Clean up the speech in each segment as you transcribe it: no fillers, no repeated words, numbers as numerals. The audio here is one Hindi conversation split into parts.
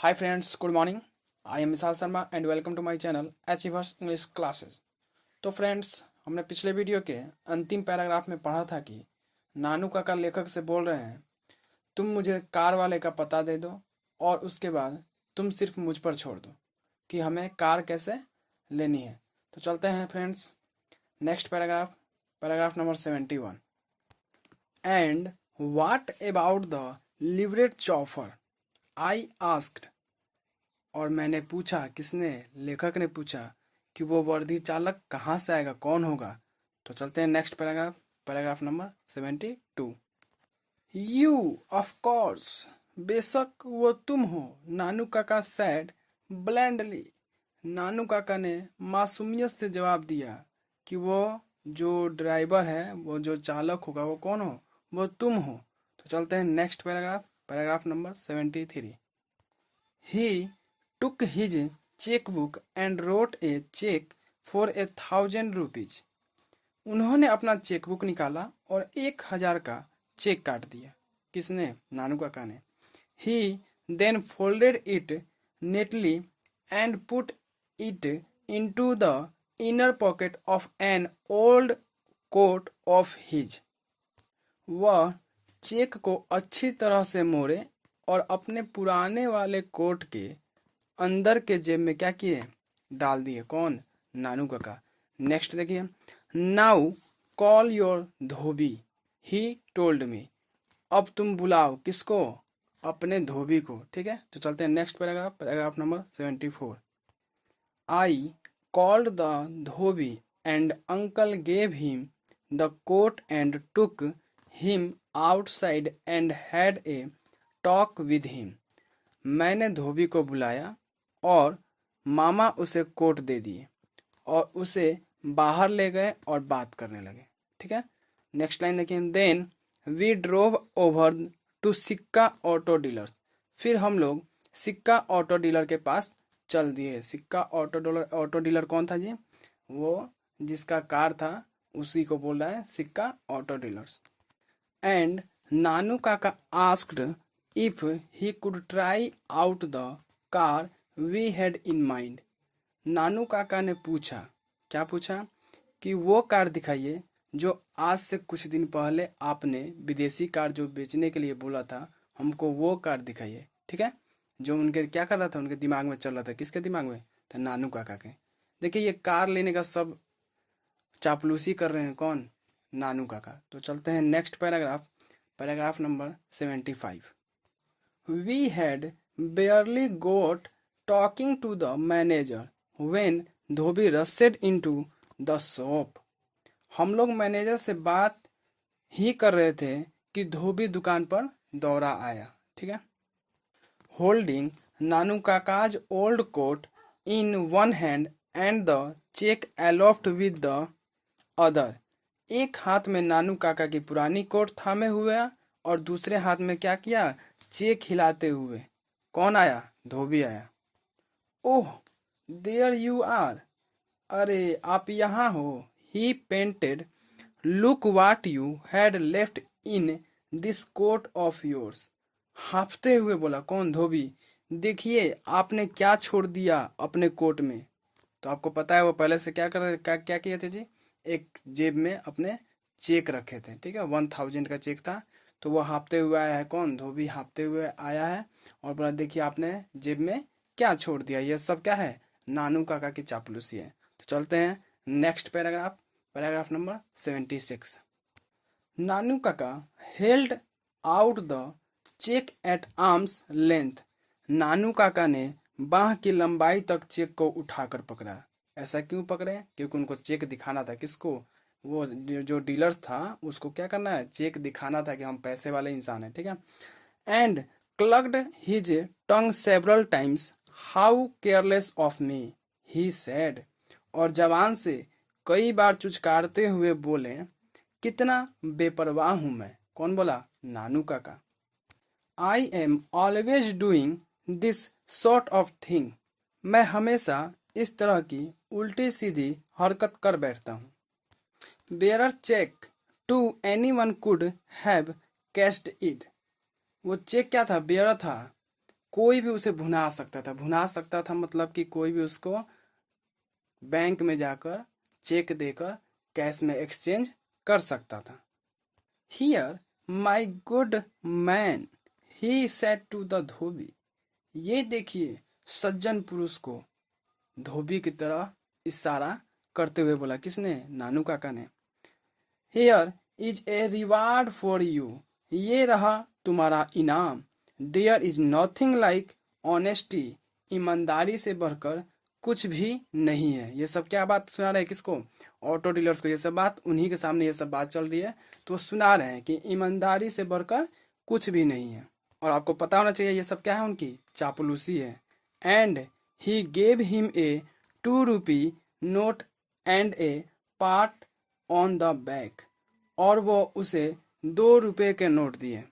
Hi friends, good morning. I am Misal Sharma and welcome to my channel Achievers English Classes. तो फ्रेंड्स, हमने पिछले वीडियो के अंतिम पैराग्राफ में पढ़ा था कि नानू काका लेखक से बोल रहे हैं, तुम मुझे कार वाले का पता दे दो और उसके बाद तुम सिर्फ मुझ पर छोड़ दो कि हमें कार कैसे लेनी है। तो चलते हैं friends, next paragraph number 71। And what about the liveried chauffeur, I asked. और मैंने पूछा, किसने? लेखक ने पूछा कि वो वर्दी चालक कहाँ से आएगा, कौन होगा। तो चलते हैं next paragraph number 72। You of course, बेशक वो तुम हो, नानू काका सैड ब्लैंडली। नानू काका ने मासूमियत से जवाब दिया कि वो जो ड्राइवर है, वो जो चालक होगा, वो कौन हो? वो तुम हो। तो चलते हैं next paragraph number 73। He took his checkbook and wrote a check for 1,000 rupees। उन्होंने अपना चेकबुक निकाला और 1,000 का चेक काट दिया। किसने? नानू काका ने। He then folded it neatly and put it into the inner pocket of an old coat of his। वह चेक को अच्छी तरह से मोड़े और अपने पुराने वाले कोट के अंदर के जेब में क्या किए? डाल दिए। कौन? नानू काका। नेक्स्ट देखिए, now call your Dhobi, he told me. अब तुम बुलाओ किसको? अपने धोबी को। ठीक है, तो चलते हैं next paragraph number 74। I called the dhobi and uncle gave him the coat and took him outside and had a talk with him. मैंने धोबी को बुलाया और मामा उसे कोट दे दिए और उसे बाहर ले गए और बात करने लगे। ठीक है, नेक्स्ट लाइन देखिए, then we drove over to Sikka auto dealer. फिर हम लोग सिक्का ऑटो डीलर के पास चल दिए। सिक्का ऑटो डीलर कौन था जी? वो जिसका कार था उसी को बोल रहा है सिक्का auto dealer. And Nanu Kaka asked if he could try out the car we had in mind. Nanu Kaka ने पूछा, क्या पूछा? कि वो कार दिखाइए जो आज से कुछ दिन पहले आपने विदेशी कार जो बेचने के लिए बोला था, हमको वो कार दिखाइए। ठीक है, जो उनके क्या कर रहा था, उनके दिमाग में चल रहा था। किसके दिमाग में था? नानू काका के। देखिए, ये कार लेने का सब चापलूसी कर रहे हैं। कौन? नानू काका। तो चलते हैं next paragraph number 75। We had barely got talking to the manager when dhobi rushed into the shop। हम लोग मैनेजर से बात ही कर रहे थे कि धोबी दुकान पर दौड़ा आया। ठीक है, holding Nanu Kaka's old coat in one hand and the cheque aloft with the other. एक हाथ में नानू काका की पुरानी कोट थामे हुए और दूसरे हाथ में क्या किया? चेक हिलाते हुए। कौन आया? धोबी आया। ओह देयर यू आर, अरे आप यहाँ हो। He panted, look what you had left in this coat of yours. हांफते हुए बोला। कौन? धोबी। देखिए आपने क्या छोड़ दिया अपने कोट में। तो आपको पता है वो पहले से क्या किए थे जी? एक जेब में अपने चेक रखे थे। ठीक है, 1,000 का चेक था। तो वो हाँफते हुए आया है। कौन? धोबी हाँफते हुए आया है और बोला, देखिए आपने जेब में क्या छोड़ दिया। ये सब क्या है? नानू काका की चापलूसी है। तो चलते हैं next paragraph number 76। Nanu Kaka held out the cheque at arm's length. Nanu Kaka ने बाह की लंबाई तक चेक को उठाकर पकड़ा। ऐसा क्यों पकड़े? क्योंकि उनको चेक दिखाना था। किसको? वो जो डीलर था उसको क्या करना है? चेक दिखाना था कि हम पैसे वाले इंसान हैं। ठीक है, and clucked his tongue several times, how careless of me, he said. और जवान से कई बार चुचकारते हुए बोले, कितना बेपरवाह हूं मैं। कौन बोला? Nanu Kaka. I am always doing this sort of thing. मैं हमेशा इस तरह की उल्टी सीधी हरकत कर बैठता हूँ। Bearer cheque to anyone could have cashed it. वो चेक क्या था? बेयर था। कोई भी उसे भुना सकता था। भुना सकता था मतलब कि कोई भी उसको बैंक में जाकर चेक देकर कैश में एक्सचेंज कर सकता था। Here my good man he said to the dhobi. ये देखिए सज्जन पुरुष को धोबी की तरह इशारा करते हुए बोला। किसने? नानू काका ने। Here is a reward for you. ये रहा तुम्हारा इनाम। There is nothing like honesty. ईमानदारी से बढ़कर कुछ भी नहीं है। ये सब क्या बात सुना रहे हैं? किसको? ऑटो डीलर्स को। ये सब बात उन्हीं के सामने ये सब बात चल रही है, तो वो सुना रहे हैं कि ईमानदारी से बढ़कर कुछ भी नहीं है। और आपको पता होना चाहिए ये सब क्या है? उनकी चापलूसी है। And he gave him a 2 rupee note and A part on the back. और वो उसे 2 रुपए के नोट दिए।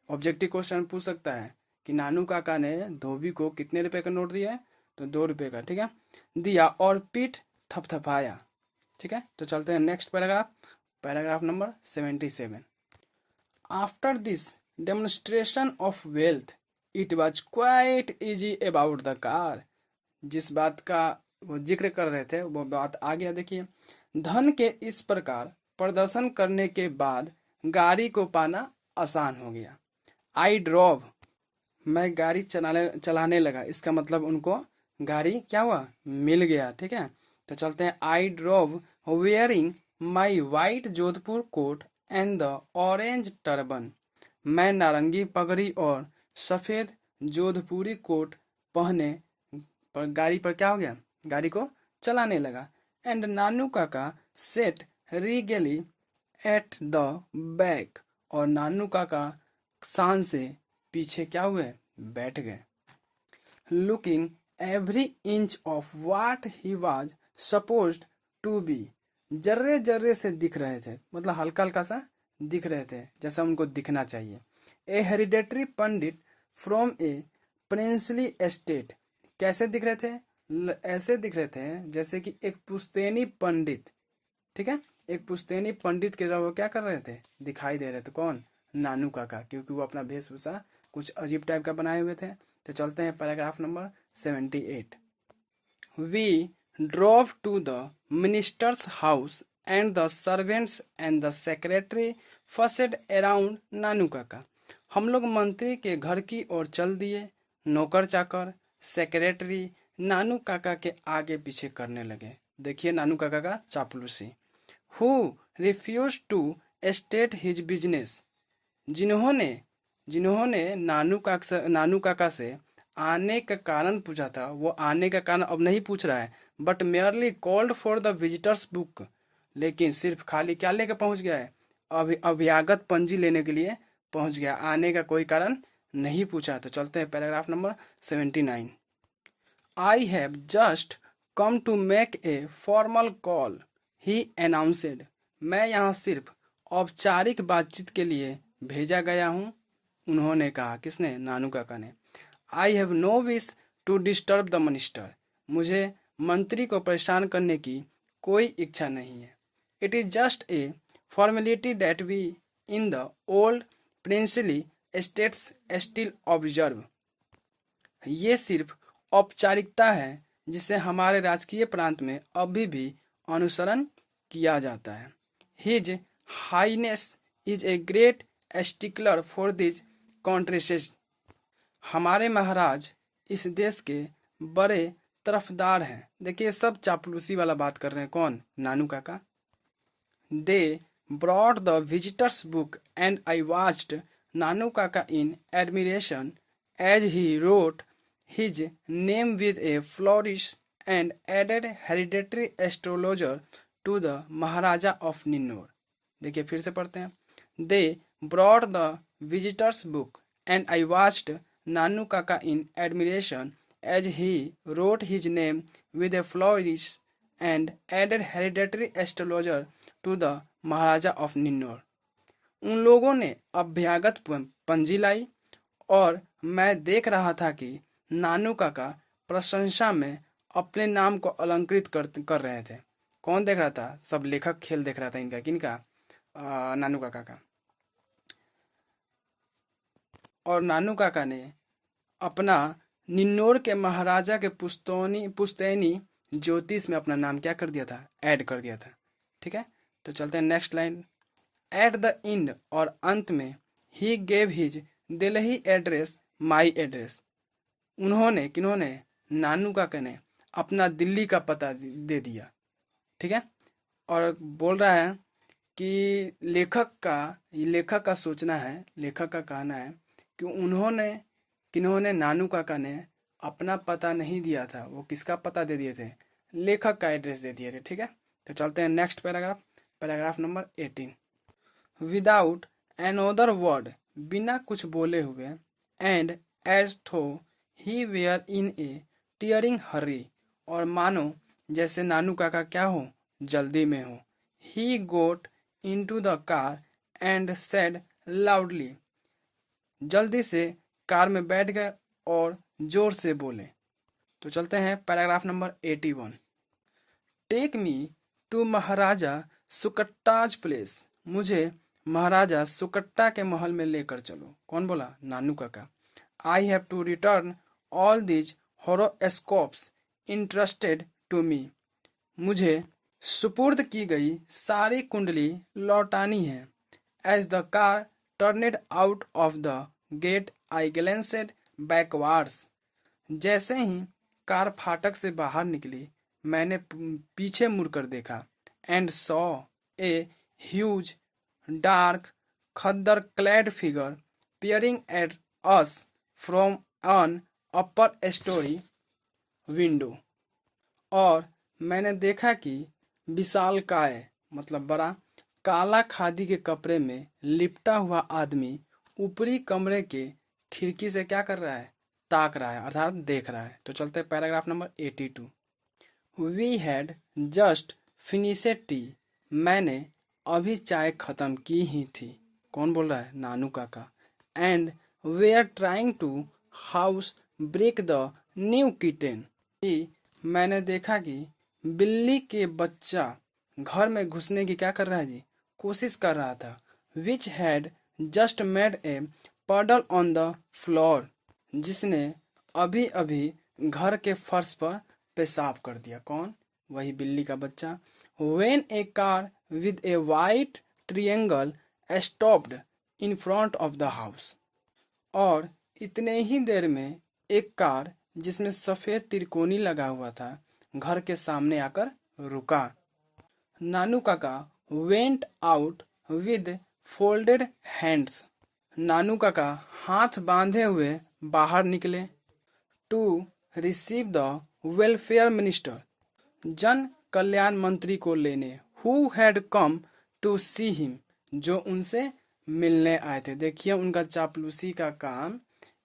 ऑब्जेक्टिव क्वेश्चन पूछ सकता है कि नानू काका ने धोबी को कितने रुपए का नोट दिया है? तो 2 रुपए का। ठीक है, दिया और पीठ थपथपाया। ठीक है, तो चलते हैं next paragraph, paragraph number 77। After this demonstration of wealth it was quite easy about the car. जिस बात का वो जिक्र कर रहे थे वो बात आ गया। देखिए, धन के इस प्रकार प्रदर्शन करने के बाद गाड़ी को पाना आसान हो गया। आई ड्रॉव, मैं गाड़ी चलाने लगा। इसका मतलब उनको गाड़ी क्या हुआ? मिल गया। ठीक है, तो चलते हैं। I drove wearing my white Jodhpur coat and the orange turban. मैं नारंगी पगड़ी और सफ़ेद जोधपुरी कोट पहने पर गाड़ी पर क्या हो गया? गाड़ी को चलाने लगा। एंड नानू काका सेट रीगली एट द बैक। और नानू काका शान से पीछे क्या हुए? बैठ गए। Looking every inch of what he was supposed to be. जर्रे जर्रे से दिख रहे थे, मतलब हल्का हल्का सा दिख रहे थे, जैसा उनको दिखना चाहिए। A hereditary pandit from a princely estate. कैसे दिख रहे थे? ऐसे दिख रहे थे जैसे कि एक पुश्तैनी पंडित। ठीक है, एक पुश्तैनी पंडित के वो क्या कर रहे थे? दिखाई दे रहे थे। कौन? नानू काका, क्योंकि वो अपना वेशभूषा कुछ अजीब टाइप का बनाए हुए थे। तो चलते हैं paragraph number 78। We drove to the minister's house and the servants and the secretary fussed around Nanu Kaka. हम लोग मंत्री के घर की ओर चल दिए। नौकर चाकर, सेक्रेटरी नानू काका के आगे पीछे करने लगे। देखिए नानू काका का चापलूसी। Who refuse to state his business. जिन्होंने नानू काका से आने का कारण पूछा था, वो आने का कारण अब नहीं पूछ रहा है, but merely called for the visitors book. लेकिन सिर्फ खाली क्या लेकर पहुंच गया है? अभ्यागत पंजी लेने के लिए पहुंच गया। आने का कोई कारण नहीं पूछा। तो चलते हैं paragraph number 79। I have just come to make a formal call he announced. मैं यहाँ सिर्फ औपचारिक बातचीत के लिए भेजा गया हूँ, उन्होंने कहा। किसने? नानू काका ने। I have no wish to disturb the minister. मुझे मंत्री को परेशान करने की कोई इच्छा नहीं है। It is just a formality that we in the old princely states still observe. ये सिर्फ औपचारिकता है जिसे हमारे राजकीय प्रांत में अभी भी अनुसरण किया जाता है। His highness is a great stickler for this courtesies. हमारे महाराज इस देश के बड़े तरफदार हैं। देखिए सब चापलूसी वाला बात कर रहे हैं। कौन? Nanu Kaka. They brought the visitors book and I watched Nanu Kaka in admiration as he wrote his name with a flourish and added hereditary astrologer to the Maharaja of Ninor। देखिए फिर से पढ़ते हैं। They brought the visitors book and I watched Nanu Kaka in admiration as he wrote his name with a flourish and added hereditary astrologer to the Maharaja of Ninor। उन लोगों ने अभ्यागत पंजी लाई और मैं देख रहा था कि नानू काका प्रशंसा में अपने नाम को अलंकृत कर रहे थे। कौन देख रहा था? सब लेखक खेल देख रहा था इनका। किनका? नानू काका का। और नानू काका ने अपना निन्नोर के महाराजा के पुश्तैनी ज्योतिष में अपना नाम क्या कर दिया था, ऐड कर दिया था। ठीक है, तो चलते हैं next line. At the end, और अंत में, he gave his Delhi address my address. उन्होंने, किन्होंने, नानू काका ने अपना दिल्ली का पता दे दिया। ठीक है, और बोल रहा है कि लेखक का सोचना है, लेखक का कहना है कि उन्होंने, किन्होंने, नानू काका ने अपना पता नहीं दिया था, वो किसका पता दे दिए थे, लेखक का एड्रेस दे दिए थे। ठीक है, तो चलते हैं next paragraph, paragraph number 18। Without another word, बिना कुछ बोले हुए, एंड एज थो ही वेयर इन ए टीयरिंग हरी, और मानो जैसे नानू काका क्या हो, जल्दी में हो, he got into the car and said loudly, जल्दी से कार में बैठ गए और जोर से बोले। तो चलते हैं paragraph number 81। Take me to Maharaja Sukatta's place, मुझे महाराजा सुकट्टा के महल में लेकर चलो। कौन बोला, Nanu Kaka. I have to return all these horoscopes interested to me, मुझे सुपुर्द की गई सारी कुंडली लौटानी है। As the car turned out of the gate I glanced backwards, जैसे ही कार फाटक से बाहर निकली मैंने पीछे मुड़कर देखा। And saw a huge dark khaddar clad figure peering at us from an upper story window, और मैंने देखा कि विशालकाय मतलब बड़ा काला खादी के कपड़े में लिपटा हुआ आदमी ऊपरी कमरे के खिड़की से क्या कर रहा है, ताक रहा है, अर्थात देख रहा है। तो चलते हैं paragraph number 82। We had just finished tea, मैंने अभी चाय खत्म की ही थी। कौन बोल रहा है, Nanu Kaka. And we are trying to house break the new kitten, मैंने देखा कि बिल्ली के बच्चा घर में घुसने की क्या कर रहा है जी, कोशिश कर रहा था। Which had just made a पडल ऑन द फ्लोर, जिसने अभी अभी घर के फर्श पर पेशाब कर दिया। कौन, वही बिल्ली का बच्चा। When A car with A white triangle stopped in front of the house, और इतने ही देर में एक कार जिसमें सफेद त्रिकोणी लगा हुआ था घर के सामने आकर रुका। Nanu Kaka went out with folded hands, Nanu Kaka हाथ बांधे हुए बाहर निकले। To receive the welfare minister, जन कल्याण मंत्री को लेने। Who had come to see him, जो उनसे मिलने आए थे। देखिए उनका चापलूसी का काम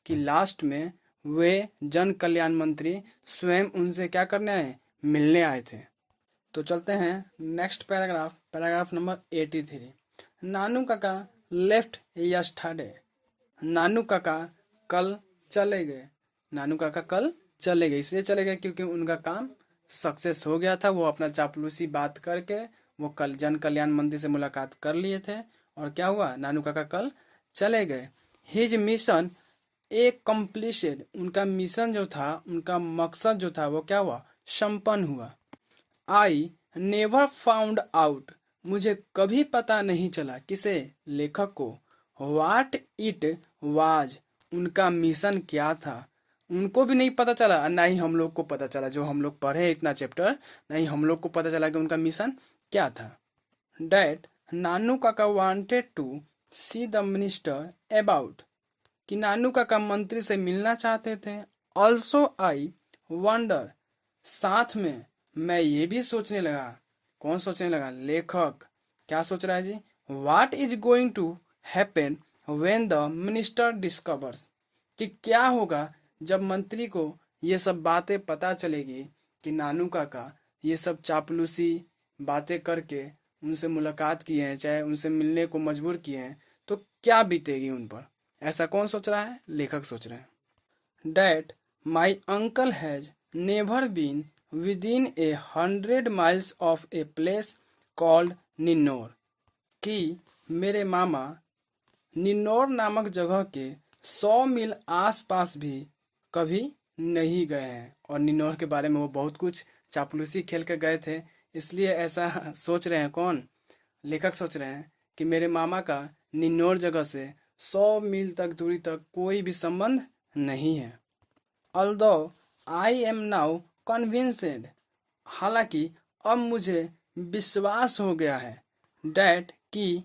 कि लास्ट में वे जन कल्याण मंत्री स्वयं उनसे क्या करने आए, मिलने आए थे। तो चलते हैं नेक्स्ट पैराग्राफ, पैराग्राफ नंबर 83। नानू काका लेफ्ट यस्टरडे, नानू काका कल चले गए। नानू काका कल चले गए, इसलिए चले गए क्योंकि उनका काम सक्सेस हो गया था। वो अपना चापलूसी बात करके वो कल जन कल्याण मंत्री से मुलाकात कर लिए थे, और क्या हुआ, नानू काका कल चले गए। हिज मिशन ए कम्प्लीटेड, उनका मिशन जो था, उनका मकसद जो था वो क्या हुआ, संपन्न हुआ। आई नेवर फाउंड आउट, मुझे कभी पता नहीं चला, किसे, लेखक को। व्हाट इट वाज, उनका मिशन क्या था, उनको भी नहीं पता चला, ना ही हम लोग को पता चला। जो हम लोग पढ़े इतना चैप्टर, नहीं हम लोग को पता चला कि उनका मिशन क्या था। That Nanu Kaka wanted to see the minister about, कि नानू काका मंत्री से मिलना चाहते थे। ऑल्सो आई वंडर, साथ में मैं ये भी सोचने लगा। कौन सोचने लगा, लेखक। क्या सोच रहा है जी, what is going to happen when the minister discovers, कि क्या होगा जब मंत्री को ये सब बातें पता चलेगी कि नानू काका ये सब चापलूसी बातें करके उनसे मुलाकात किए हैं, चाहे उनसे मिलने को मजबूर किए हैं, तो क्या बीतेगी उन पर। ऐसा कौन सोच रहा है, लेखक सोच रहे हैं। That my uncle has never been within 100 miles of a place called Ninnore, कि मेरे मामा निन्नोर नामक जगह के 100 मील आसपास भी कभी नहीं गए हैं। और निन्नौर के बारे में वो बहुत कुछ चापलूसी खेल कर गए थे, इसलिए ऐसा सोच रहे हैं। कौन? लेखक सोच रहे हैं कि मेरे मामा का निन्नौर जगह से 100 मील तक दूरी तक कोई भी संबंध नहीं है। Although I am now convinced, हालांकि अब मुझे विश्वास हो गया है, डैट कि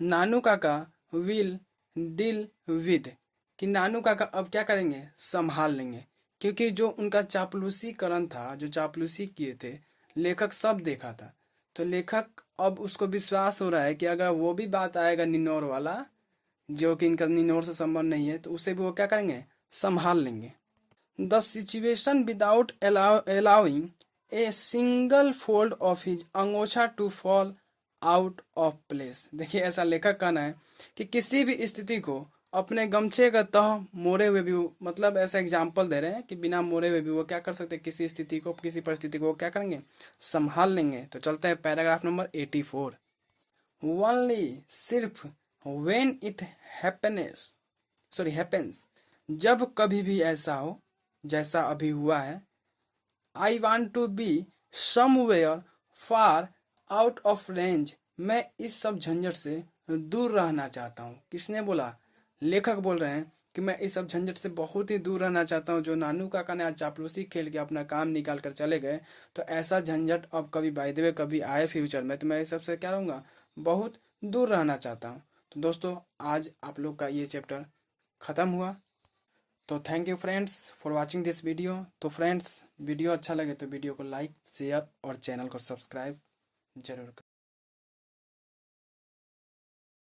नानू काका विल डील विद, कि नानू काका अब क्या करेंगे, संभाल लेंगे। क्योंकि जो उनका चापलूसी करण था, जो चापलूसी किए थे, लेखक सब देखा था। तो लेखक अब उसको विश्वास हो रहा है कि अगर वो भी बात आएगा निन्नौर वाला, जो कि इनका निन्नौर से संबंध नहीं है, तो उसे भी वो क्या करेंगे, संभाल लेंगे। The situation without allowing a single fold of his अंगोछा to fall out of place। देखिए, ऐसा लेखक कहना है कि किसी भी स्थिति को अपने गमछे का तह मोड़े हुए भी मतलब ऐसा एग्जाम्पल दे रहे हैं कि बिना मोड़े हुए भी वो क्या कर सकते हैं, किसी स्थिति को, किसी परिस्थिति को वो क्या करेंगे, संभाल लेंगे। तो चलते हैं पैराग्राफ नंबर 84। ओनली, सिर्फ, व्हेन इट हैपेंस, जब कभी भी ऐसा हो जैसा अभी हुआ है। I want to be somewhere far out of range, मैं इस सब झंझट से दूर रहना चाहता हूँ। किसने बोला? लेखक बोल रहे हैं कि मैं इस सब झंझट से बहुत ही दूर रहना चाहता हूँ। जो नानू काका ने आज चापलूसी खेल के अपना काम निकाल कर चले गए, तो ऐसा झंझट अब कभी बाय द वे कभी आए फ्यूचर में, तो मैं इस सब से क्या रहूँगा, बहुत दूर रहना चाहता हूँ। तो दोस्तों, आज आप लोग का ये चैप्टर ख़त्म हुआ। तो thank you friends for watching this video. तो फ्रेंड्स, वीडियो अच्छा लगे तो वीडियो को लाइक, शेयर और चैनल को सब्सक्राइब जरूर करें।